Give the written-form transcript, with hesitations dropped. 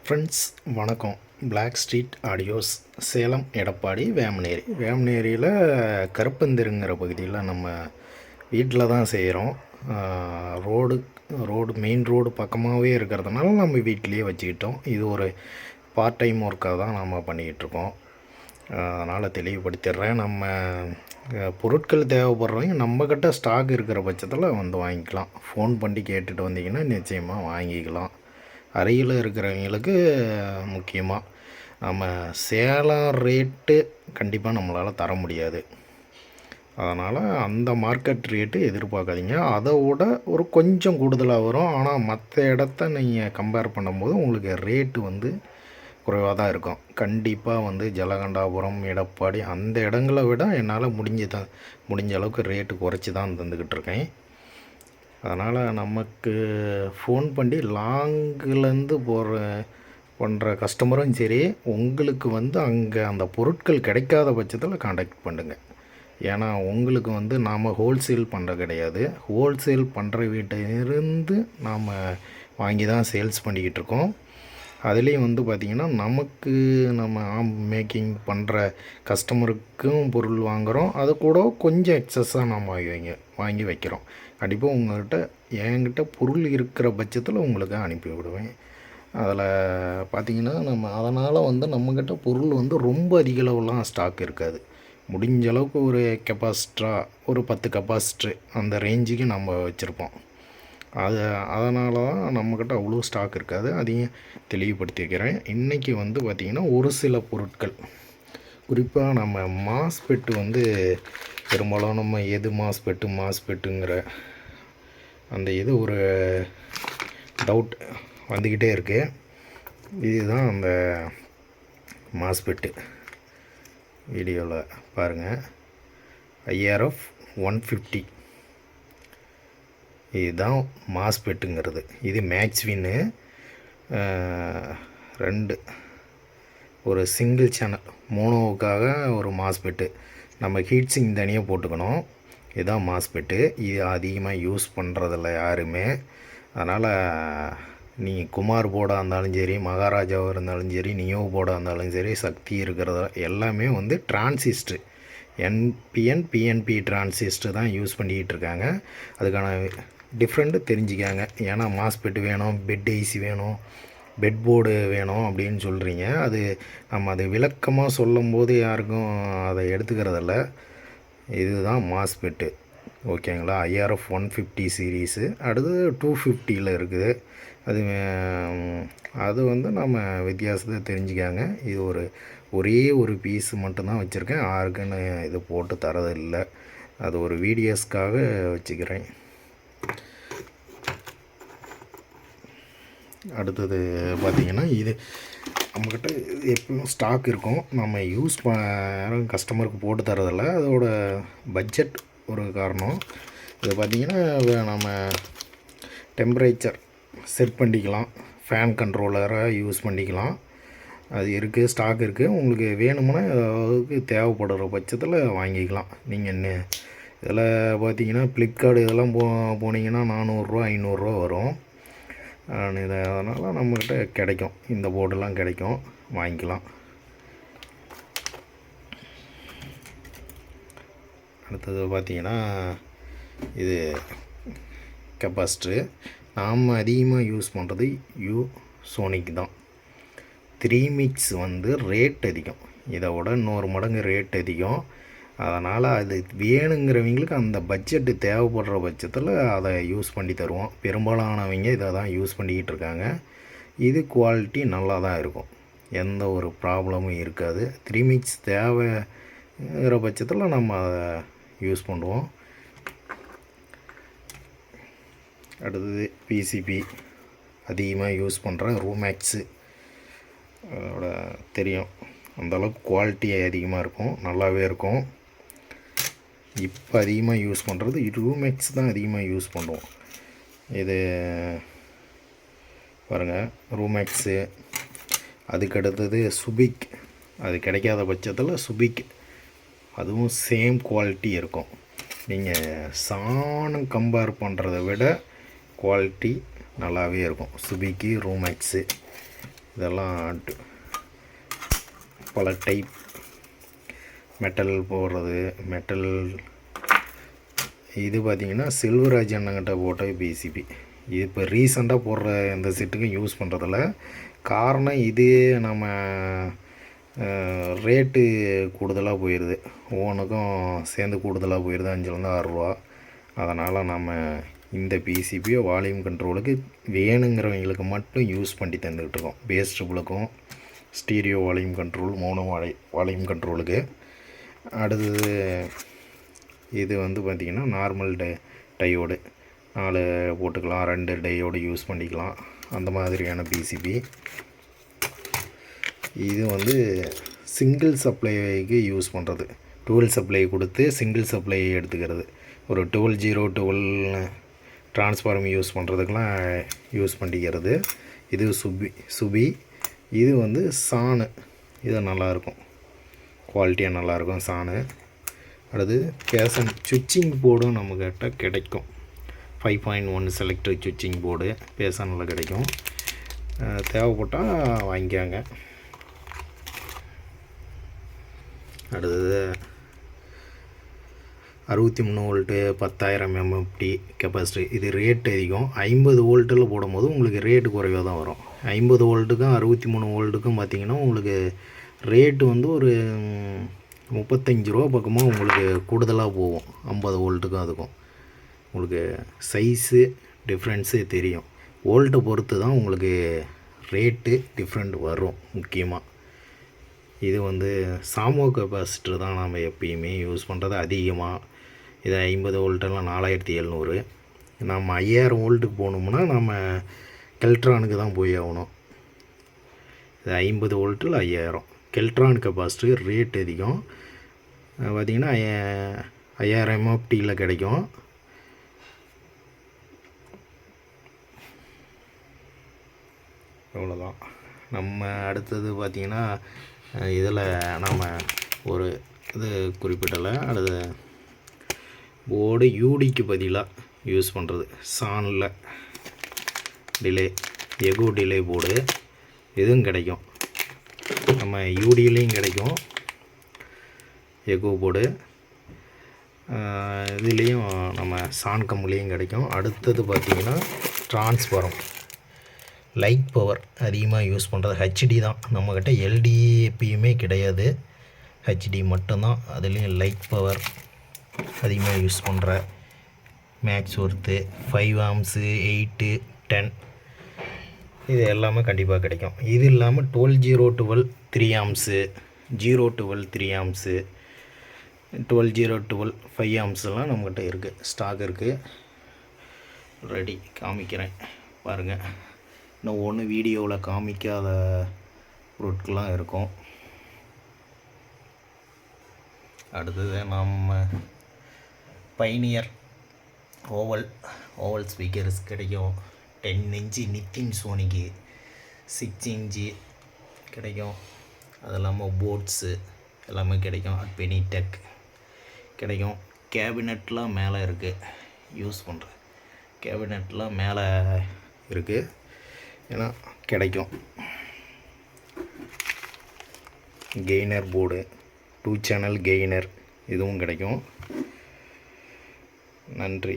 Friends வணக்கம். Black street audios, Salem Edappadi வேமனேரியில் கருப்பந்திருங்கிற பகுதியில் நம்ம வீட்டில் தான் செய்கிறோம். ரோடு மெயின் ரோடு பக்கமாகவே இருக்கிறதுனால நம்ம வீட்லேயே வச்சுக்கிட்டோம். இது ஒரு பார்ட் டைம் ஒர்க்காக தான் நம்ம பண்ணிக்கிட்டுருக்கோம். அதனால் தெளிவுபடுத்திடுறேன். நம்ம பொருட்கள் தேவைப்படுறவங்க நம்மக்கிட்ட ஸ்டாக் இருக்கிற பட்சத்தில் வந்து வாங்கிக்கலாம். ஃபோன் பண்ணி கேட்டுட்டு வந்தீங்கன்னா நிச்சயமாக வாங்கிக்கலாம். அருகில் இருக்கிறவங்களுக்கு முக்கியமாக நம்ம சேலம் ரேட்டு கண்டிப்பாக நம்மளால் தர முடியாது. அதனால் அந்த மார்க்கெட் ரேட்டு எதிர்பார்க்காதீங்க. அதை விட ஒரு கொஞ்சம் கூடுதலாக வரும். ஆனால் மற்ற இடத்த நீங்கள் கம்பேர் பண்ணும்போது உங்களுக்கு ரேட்டு வந்து குறைவாக தான் இருக்கும். கண்டிப்பாக வந்து ஜலகண்டாபுரம், எடப்பாடி அந்த இடங்களை விட என்னால் முடிஞ்ச அளவுக்கு ரேட்டு குறைச்சி தான் தந்துக்கிட்டு இருக்கேன். அதனால் நமக்கு ஃபோன் பண்ணி லாங்கிலேருந்து பண்ணுற கஸ்டமரும் சரி, உங்களுக்கு வந்து அங்கே அந்த பொருட்கள் கிடைக்காத பட்சத்தில் காண்டாக்ட் பண்ணுங்கள். ஏன்னா உங்களுக்கு வந்து நாம் ஹோல்சேல் பண்ணுற கிடையாது. ஹோல்சேல் பண்ணுற வீட்டிலிருந்து நாம் வாங்கி தான் சேல்ஸ் பண்ணிக்கிட்டு இருக்கோம். அதுலேயும் வந்து பார்த்திங்கன்னா நம்ம மேக்கிங் பண்ணுற கஸ்டமருக்கும் பொருள் வாங்குகிறோம். அது கூட கொஞ்சம் எக்ஸஸாக நாம் வாங்கி வைக்கிறோம். கண்டிப்பாக என்கிட்ட பொருள் இருக்கிற பட்சத்தில் உங்களுக்கு அனுப்பி விடுவேன். அதில் பார்த்திங்கன்னா அதனால் வந்து நம்மக்கிட்ட பொருள் வந்து ரொம்ப அதிக அளவுலாம் ஸ்டாக் இருக்காது. முடிஞ்ச அளவுக்கு ஒரு கெப்பாசிட்டராக ஒரு 10 கெப்பாசிட்டர் அந்த ரேஞ்சுக்கு நம்ம வச்சுருப்போம். அதனால தான் நம்மக்கிட்ட அவ்வளோ ஸ்டாக் இருக்காது. அதையும் தெளிவுபடுத்திக்கிறேன். இன்றைக்கி வந்து பார்த்திங்கன்னா ஒரு சில பொருட்கள், குறிப்பாக நம்ம மாஸ்பெட்டு வந்து பெரும்பாலும் நம்ம எது மாஸ்பெட்டுங்கிற அந்த இது ஒரு டவுட் வந்துக்கிட்டே இருக்குது. இதுதான் அந்த மாஸ்பெட்டு. வீடியோவில் பாருங்கள், IRF 150 இதுதான் மாஸ்பெட்டுங்கிறது. இது மேக்ஸ்வின்னு 2 ஒரு சிங்கிள் சேனல் மோனோவுக்காக ஒரு மாஸ்பெட்டு. நம்ம ஹீட்ஸிங் தனியாக போட்டுக்கணும். இதுதான் மாஸ்பெட்டு. இது அதிகமாக யூஸ் பண்ணுறதில்ல யாருமே. அதனால் நீங்கள் குமார் போர்டாக இருந்தாலும் சரி, மகாராஜாவாக இருந்தாலும் சரி, நியோ போர்டாக இருந்தாலும் சரி, சக்தி இருக்கிறத எல்லாமே வந்து டிரான்சிஸ்டர் NPN PNP டிரான்சிஸ்டர் தான் யூஸ் பண்ணிக்கிட்டு இருக்காங்க. அதுக்கான டிஃப்ரெண்ட்டு தெரிஞ்சுக்காங்க. ஏன்னா மாஸ்பெட்டு வேணும், பெட் ஐசி வேணும், பெட் போர்டு வேணும் அப்படின்னு சொல்கிறீங்க. அது விளக்கமாக சொல்லும்போது யாருக்கும் அதை எடுத்துக்கிறதில்ல. இதுதான் மாஸ்பெட்டு, ஓகேங்களா. IRF 150 series. அடுத்து 250 இருக்குது. அது வந்து நம்ம வித்தியாசத்தை தெரிஞ்சுக்காங்க. இது ஒரே ஒரு பீஸு மட்டும்தான் வச்சுருக்கேன். யாருக்குன்னு இது போட்டு தரதில்லை. அது ஒரு வீடியோஸ்க்காக வச்சுக்கிறேன். அடுத்தது பார்த்திங்கன்னா, இது நம்மக்கிட்ட எப்பவும் ஸ்டாக் இருக்கும். நம்ம யூஸ் கஸ்டமருக்கு போட்டு தரதில்லை. அதோட பட்ஜெட் ஒரு காரணம். இது பார்த்திங்கன்னா நம்ம டெம்பரேச்சர் செட் பண்ணிக்கலாம், ஃபேன் கண்ட்ரோலராக யூஸ் பண்ணிக்கலாம். அது இருக்குது, ஸ்டாக் இருக்குது. உங்களுக்கு வேணும்னா ஏதாவது தேவைப்படுற பட்சத்தில் வாங்கிக்கலாம். நீங்கள் என்ன இதில் பார்த்திங்கன்னா ஃப்ளிப்கார்ட் இதெல்லாம் போனீங்கன்னா 400 500 வரும். அதனால் நம்மக்கிட்ட கிடைக்கும், இந்த போர்டெல்லாம் கிடைக்கும், வாங்கிக்கலாம். அடுத்தது பார்த்திங்கன்னா, இது கெப்பாசிட்ரு. நாம் அதிகமாக யூஸ் பண்ணுறது சோனிக் தான். 3 மிக்ஸ் வந்து ரேட் அதிகம், இதை விட 100 மடங்கு ரேட் அதிகம். அதனால் அது வேணுங்கிறவங்களுக்கு அந்த பட்ஜெட்டு தேவைப்படுற பட்சத்தில் அதை யூஸ் பண்ணி தருவோம். பெரும்பாலானவங்க இதை தான் யூஸ் பண்ணிக்கிட்டு இருக்காங்க. இது குவாலிட்டி நல்லா தான் இருக்கும், எந்த ஒரு ப்ராப்ளமும் இருக்காது. 3 மிக்ஸ் தேவைங்கிற பட்சத்தில் நம்ம அதை யூஸ் பண்ணுவோம். அடுத்தது PCB அதிகமாக யூஸ் பண்ணுற ரூமேக்ஸு. அதோட தெரியும், அந்தளவுக்கு குவாலிட்டி அதிகமாக இருக்கும், நல்லாவே இருக்கும். இப்போ அதிகமாக யூஸ் பண்ணுறது ரூமேக்ஸ் தான் அதிகமாக யூஸ் பண்ணுவோம். இது பாருங்கள், ரூமேக்ஸு. அதுக்கு அடுத்தது சுபிக். அது கிடைக்காத பட்சத்தில் சுபிக், அதுவும் சேம் குவாலிட்டி இருக்கும். நீங்கள் சாணம் கம்பேர் பண்ணுறத விட குவாலிட்டி நல்லாவே இருக்கும் சுபிக்கு, ரூமேக்ஸு. இதெல்லாம் பல டைப் மெட்டல் போடுறது. மெட்டல் இது பார்த்திங்கன்னா செல்வராஜ் அண்ணங்கிட்ட போட்ட பிசிபி. இது இப்போ ரீசெண்டாக போடுற எந்த செட்டுக்கும் யூஸ் பண்ணுறதில்ல. காரணம் இது நம்ம ரேட்டு கூடுதலாக போயிடுது, ஒவ்வொன்றுக்கும் சேர்ந்து கூடுதலாக போயிடுது, 5லேருந்து 6 ரூபா. அதனால் நம்ம இந்த பிசிபியை வால்யூம் கண்ட்ரோலுக்கு வேணுங்கிறவங்களுக்கு மட்டும் யூஸ் பண்ணி தந்துக்கிட்டுருக்கோம். பேஸ் ட்ரிபிளுக்கும் stereo volume control, mono volume கண்ட்ரோலுக்கு. அடுத்தது இது வந்து பார்த்திங்கன்னா நார்மல் டையோடு 4 போட்டுக்கலாம், 2 டையோடு யூஸ் பண்ணிக்கலாம், அந்த மாதிரியான பிசிபி. இது வந்து சிங்கிள் சப்ளைக்கு யூஸ் பண்ணுறது. 12 சப்ளை கொடுத்து சிங்கிள் சப்ளை எடுத்துக்கிறது. ஒரு 12-0-12 ட்ரான்ஸ்ஃபார்ம் யூஸ் பண்ணுறதுக்கெலாம் யூஸ் பண்ணிக்கிறது. இது சுபி. இது வந்து சாணு. இது நல்லாயிருக்கும், குவாலிட்டியாக நல்லாயிருக்கும் சாணு. அடுத்து பேசன் சுவிட்சிங் போர்டும் நம்மக்கிட்ட கிடைக்கும். 5.1 செலக்டர் சுவிட்சிங் போர்டு பேசனில் கிடைக்கும். தேவைப்பட்டால் வாங்கிக்காங்க. அடுத்தது 63 வோல்ட்டு 10,000 MFT கெப்பாசிட்டி. இது ரேட் அதிகம். 50 வோல்ட்டில் போடும்போது உங்களுக்கு ரேட்டு குறைவாக தான் வரும். 50 வோல்ட்டுக்கும் 63 வோல்ட்டுக்கும் பார்த்திங்கன்னா உங்களுக்கு ரேட்டு வந்து ஒரு 35 ரூபா பக்கமாக உங்களுக்கு கூடுதலாக போகும். 50 வோல்ட்டுக்கும் அதுக்கும் உங்களுக்கு சைஸு டிஃப்ரென்ஸு தெரியும். வோல்ட்டை பொறுத்து தான் உங்களுக்கு ரேட்டு டிஃப்ரெண்ட் வரும். முக்கியமாக இது வந்து சாமோ கெப்பாசிட்டர் தான் நம்ம எப்பயுமே யூஸ் பண்ணுறது அதிகமாக. இது 50 வோல்ட்டெல்லாம் 4700. நம்ம 5000 வோல்ட்டுக்கு போகணும்னா நம்ம கெல்ட்ரானுக்கு தான் போய் ஆகணும். இது 50 வோல்ட்டில் 5000. கெல்ட்ரான் கெப்பாசிட்டர் ரேட் அதிகம். பார்த்திங்கன்னா 5000 MFTயில் கிடைக்கும். அவ்வளோதான். நம்ம அடுத்தது பார்த்திங்கன்னா இதில் நம்ம ஒரு இது குறிப்பிடலை. அடுத்து போர்டு யூடிக்கு பதிலாக யூஸ் பண்ணுறது. சானில் டிலே எகோ டிலே போர்டு இதுவும் கிடைக்கும். நம்ம யூடியிலையும் கிடைக்கும் எகோ போர்டு. இதுலேயும் நம்ம சான் கம்புலேயும் கிடைக்கும். அடுத்தது பார்த்திங்கன்னா ட்ரான்ஸ்ஃபாரம். லைட் பவர் அதிகமாக யூஸ் பண்ணுறது ஹெச்டி தான். நம்மக்கிட்ட எல்டி எப்பயுமே கிடையாது, ஹெச்டி மட்டும்தான். அதுலேயும் லைட் பவர் அதிகமாக யூஸ் பண்ணுற மேக்ஸ் ஒர்த்து 5 ஆம்ஸு 8 10 இது எல்லாமே கண்டிப்பாக கிடைக்கும். இது இல்லாமல் 12-0-12 3 ஆம்ஸு, 0-12 3 ஆம்ஸு, 12-0-12 5 ஆம்ஸ்லாம் நம்மக்கிட்ட இருக்குது, ஸ்டாக் இருக்குது. ரெடி காமிக்கிறேன் பாருங்கள். இன்னும் ஒன்று வீடியோவில் காமிக்காத பொருட்கள்லாம் இருக்கும். அடுத்தது நம்ம பைனியர் ஓவல் ஸ்பீக்கர்ஸ் கிடைக்கும். 10 இன்ச்சு நித்தின் சோனிக்கு, 6 இன்ச்சு கிடைக்கும். அது இல்லாமல் போட்ஸு எல்லாமே கிடைக்கும். பெனிடெக் கிடைக்கும். கேபினெட்லாம் மேலே இருக்குது, யூஸ் பண்ணுற கேபினெட்லாம் மேலே இருக்குது, ஏன்னா கிடைக்கும். கெய்னர் போர்டு 2 சேனல் கெய்னர் இதுவும் கிடைக்கும். நன்றி.